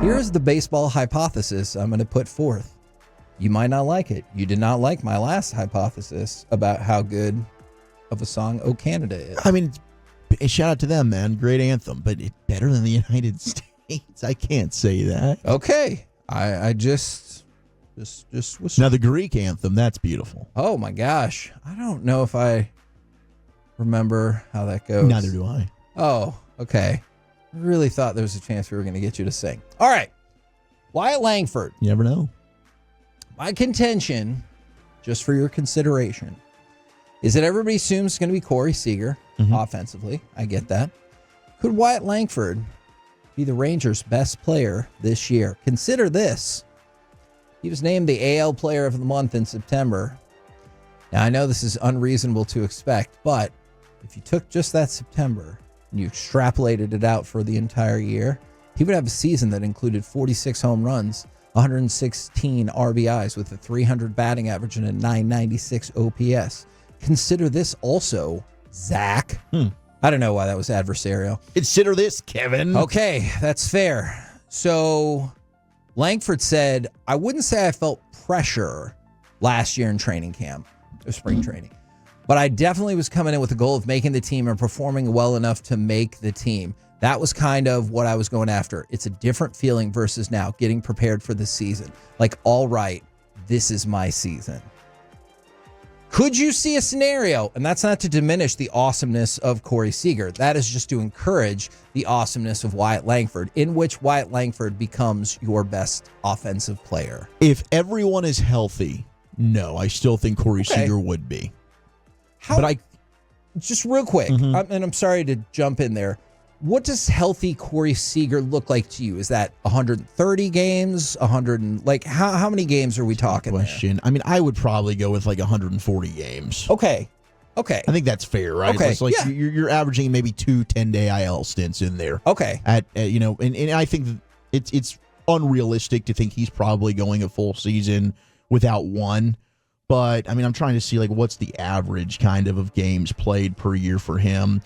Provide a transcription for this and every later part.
Here's the baseball hypothesis I'm going to put forth. You might not like it. You did not like my last hypothesis about how good of a song "Oh Canada" is. I mean, shout out to them, man. Great anthem, but it's better than the United States. I can't say that. Okay. I just was. Now, the Greek anthem, that's beautiful. Oh, my gosh. I don't know if I remember how that goes. Neither do I. Oh, okay. I really thought there was a chance we were going to get you to sing. All right. Wyatt Langford. You never know. My contention, just for your consideration, is that everybody assumes it's going to be Corey Seager offensively. I get that. Could Wyatt Langford be the Rangers' best player this year? Consider this. He was named the AL Player of the Month in September. Now, I know this is unreasonable to expect, but if you took just that September and you extrapolated it out for the entire year, he would have a season that included 46 home runs, 116 RBIs with a 300 batting average and a 996 OPS. Consider this also, Zach. I don't know why that was adversarial. Consider this, Kevin. Okay, that's fair. So Langford said, I wouldn't say I felt pressure last year in training camp or spring training, but I definitely was coming in with the goal of making the team and performing well enough to make the team. That was kind of what I was going after. It's a different feeling versus now getting prepared for the season. Like, all right, this is my season. Could you see a scenario, and that's not to diminish the awesomeness of Corey Seager, that is just to encourage the awesomeness of Wyatt Langford, in which Wyatt Langford becomes your best offensive player? If everyone is healthy, no, I still think Corey Seager would be. Just real quick, and I'm sorry to jump in there. What does healthy Corey Seager look like to you? Is that 130 games, 100? How many games are we talking Question. there? I mean, I would probably go with 140 games. Okay. I think that's fair, right? Okay. It's you're averaging maybe 2 10-day IL stints in there. Okay. And I think it's unrealistic to think he's probably going a full season without one. But I mean, I'm trying to see what's the average kind of games played per year for him.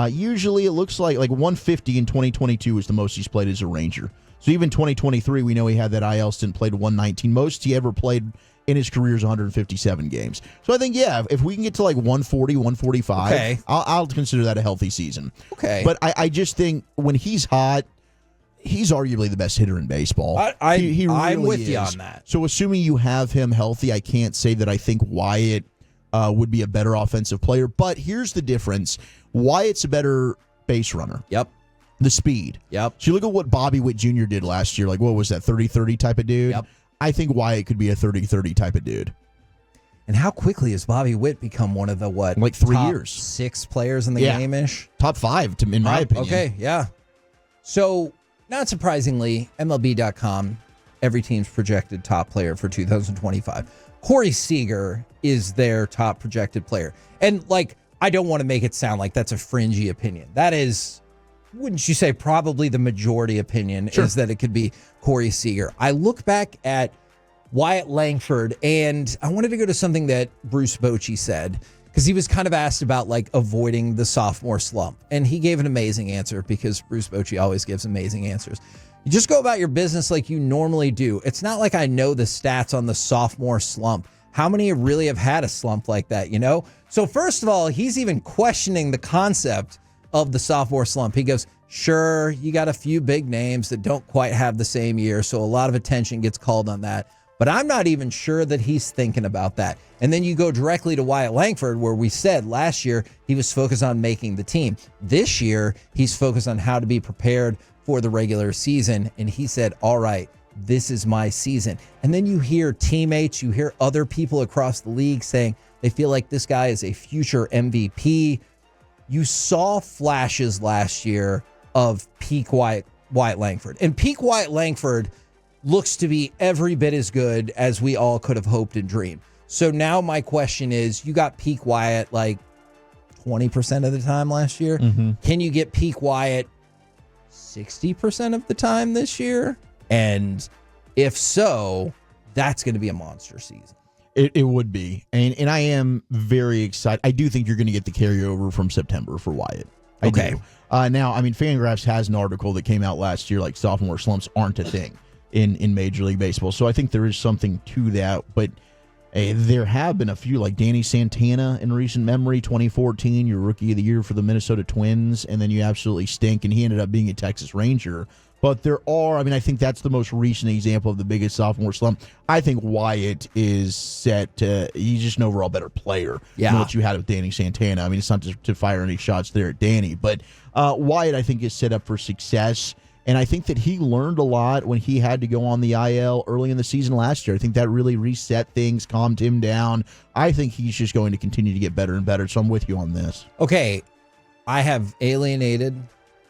Usually it looks like 150 in 2022 is the most he's played as a Ranger. So even 2023, we know he had that IL stint, played 119. Most he ever played in his career is 157 games. So I think, if we can get to 140, 145, I'll consider that a healthy season. Okay. But I just think when he's hot, he's arguably the best hitter in baseball. He really I'm with is. you on that. So assuming you have him healthy, I can't say that I think Wyatt would be a better offensive player. But here's the difference. Wyatt's a better base runner. Yep. The speed. Yep. So you look at what Bobby Witt Jr. did last year. What was that, 30-30 type of dude? Yep. I think Wyatt could be a 30-30 type of dude. And how quickly has Bobby Witt become one of the, 3 top years. 6 players in the game-ish? Top 5, in my opinion. Okay, yeah. So, not surprisingly, MLB.com, every team's projected top player for 2025. Corey Seager is their top projected player. And, I don't want to make it sound like that's a fringy opinion. That is, wouldn't you say, probably the majority opinion is that it could be Corey Seager. I look back at Wyatt Langford, and I wanted to go to something that Bruce Bochy said, because he was kind of asked about avoiding the sophomore slump. And he gave an amazing answer, because Bruce Bochy always gives amazing answers. You just go about your business like you normally do. It's not like I know the stats on the sophomore slump. How many really have had a slump like that, So first of all, he's even questioning the concept of the sophomore slump. He goes, sure, you got a few big names that don't quite have the same year, so a lot of attention gets called on that. But I'm not even sure that he's thinking about that. And then you go directly to Wyatt Langford, where we said last year he was focused on making the team. This year, he's focused on how to be prepared for the regular season. And he said, all right, this is my season. And then you hear teammates, you hear other people across the league saying they feel like this guy is a future MVP. You saw flashes last year of peak Wyatt Langford. And peak Wyatt Langford looks to be every bit as good as we all could have hoped and dreamed. So now my question is, you got peak Wyatt 20% of the time last year. Can you get peak Wyatt 60% of the time this year? And if so, that's going to be a monster season. It would be. And I am very excited. I do think you're going to get the carryover from September for Wyatt. I Okay. do. Now, I mean, Fangraphs has an article that came out last year, like sophomore slumps aren't a thing in Major League Baseball. So I think there is something to that. But there have been a few, like Danny Santana in recent memory, 2014, your Rookie of the Year for the Minnesota Twins, and then you absolutely stink, and he ended up being a Texas Ranger. But there are, I mean, I think that's the most recent example of the biggest sophomore slump. I think Wyatt is set to, he's just an overall better player than what you had with Danny Santana. I mean, it's not to fire any shots there at Danny, but Wyatt, I think, is set up for success. And I think that he learned a lot when he had to go on the IL early in the season last year. I think that really reset things, calmed him down. I think he's just going to continue to get better and better. So I'm with you on this. Okay, I have alienated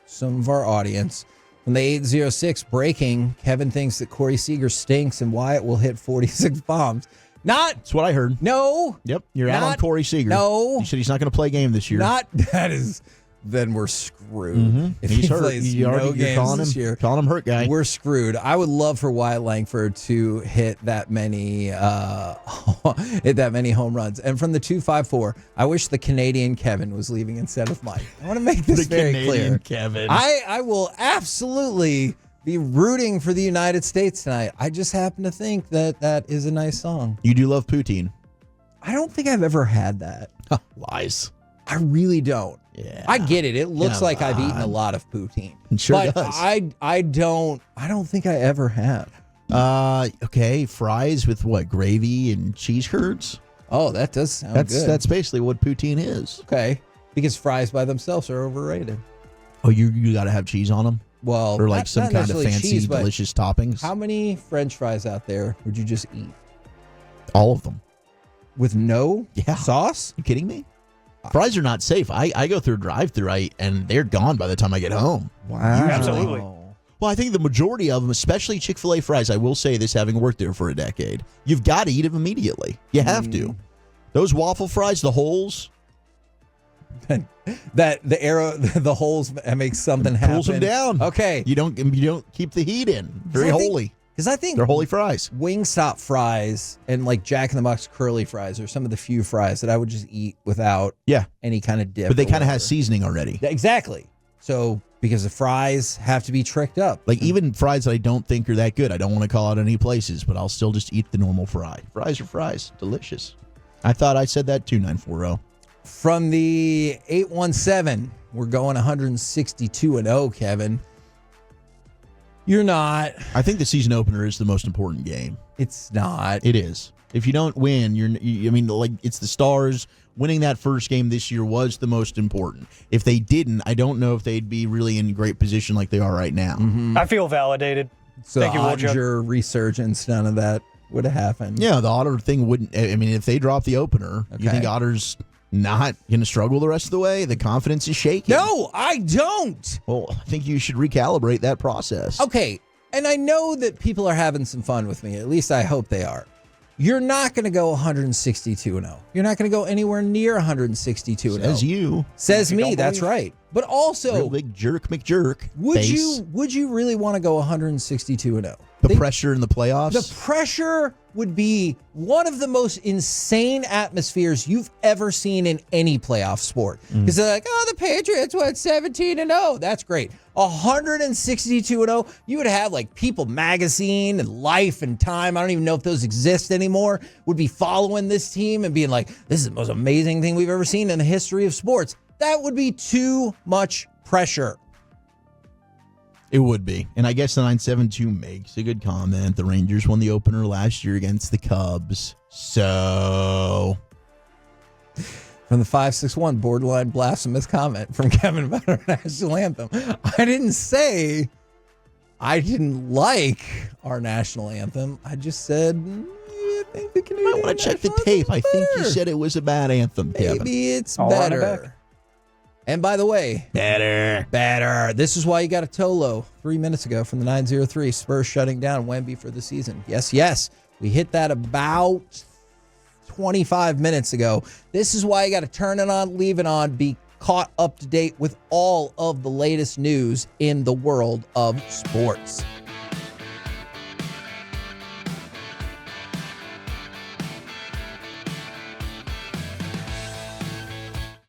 some of our audience. From the 806 breaking, Kevin thinks that Corey Seager stinks and Wyatt will hit 46 bombs. That's what I heard. No. Yep, you're out on Corey Seager. No. He said he's not going to play a game this year. Then we're screwed. Mm-hmm. If he's he hurt. plays You're no games this year, calling him hurt guy. we're screwed. I would love for Wyatt Langford to hit that many home runs. And from the 254, I wish the Canadian Kevin was leaving instead of Mike. I want to make this very Canadian clear. Kevin. I will absolutely be rooting for the United States tonight. I just happen to think that is a nice song. You do love poutine. I don't think I've ever had that. Lies. I really don't. Yeah. I get it. It looks Come like I've eaten a on. lot of poutine. It sure but does. I don't think I ever have. Okay, fries with what, gravy and cheese curds? Oh, that does sound good. That's basically what poutine is. Okay. Because fries by themselves are overrated. Oh, you got to have cheese on them? Well, Or like not some kind of necessarily fancy, cheese, but delicious toppings? how many French fries out there would you just eat? All of them. With no Yeah. sauce? You kidding me? Fries are not safe. I go through a drive-thru and they're gone by the time I get home. Wow. Absolutely. Well, I think the majority of them, especially Chick-fil-A fries, I will say this having worked there for a decade, you've got to eat them immediately. You have to. Those waffle fries, the holes, That the arrow, the holes make something happen. pulls them down. Okay. You don't keep the heat in. Very holy. Because I think They're holy fries. Wingstop fries and like Jack in the Box curly fries are some of the few fries that I would just eat without any kind of dip. But they or kind of whatever. have seasoning already. Exactly. So because the fries have to be tricked up. Like even fries that I don't think are that good. I don't want to call out any places, but I'll still just eat the normal fry. Fries are fries. Delicious. I thought I said that too, 940. From the 817, we're going 162-0, Kevin. You're not. I think the season opener is the most important game. It's not. It is. If you don't win, I mean, like, it's the Stars. Winning that first game this year was the most important. If they didn't, I don't know if they'd be really in great position like they are right now. I feel validated. So Thank you, Odger resurgence, none of that would have happened. Yeah, the Otter thing wouldn't. I mean, if they drop the opener, you Okay. think Otter's not going to struggle the rest of the way? The confidence is shaking. No, I don't. Well, I think you should recalibrate that process. Okay, and I know that people are having some fun with me. At least I hope they are. You're not going to go 162-0. You're not going to go anywhere near 162-0. Says you. Says You me. don't That's believe? right. But also, Real big jerk McJerk. would face. you really want to go 162-0? The pressure in the playoffs? The pressure would be one of the most insane atmospheres you've ever seen in any playoff sport. Because they're like, oh, the Patriots went 17-0. That's great. 162-0. You would have like People Magazine and Life and Time. I don't even know if those exist anymore. Would be following this team and being like, this is the most amazing thing we've ever seen in the history of sports. That would be too much pressure. It would be. And I guess the 972 makes a good comment. The Rangers won the opener last year against the Cubs. So From the 561, borderline blasphemous comment from Kevin about our national anthem. I didn't say I didn't like our national anthem. I just said, I think the Canadian I want to check the national tape. I anthem's think you better. said it was a bad anthem, Kevin. Maybe it's I'll run it better. back. And by the way, better. This is why you got a Tolo 3 minutes ago from the 903. Spurs shutting down Wemby for the season. Yes. We hit that about 25 minutes ago. This is why you got to turn it on, leave it on, be caught up to date with all of the latest news in the world of sports.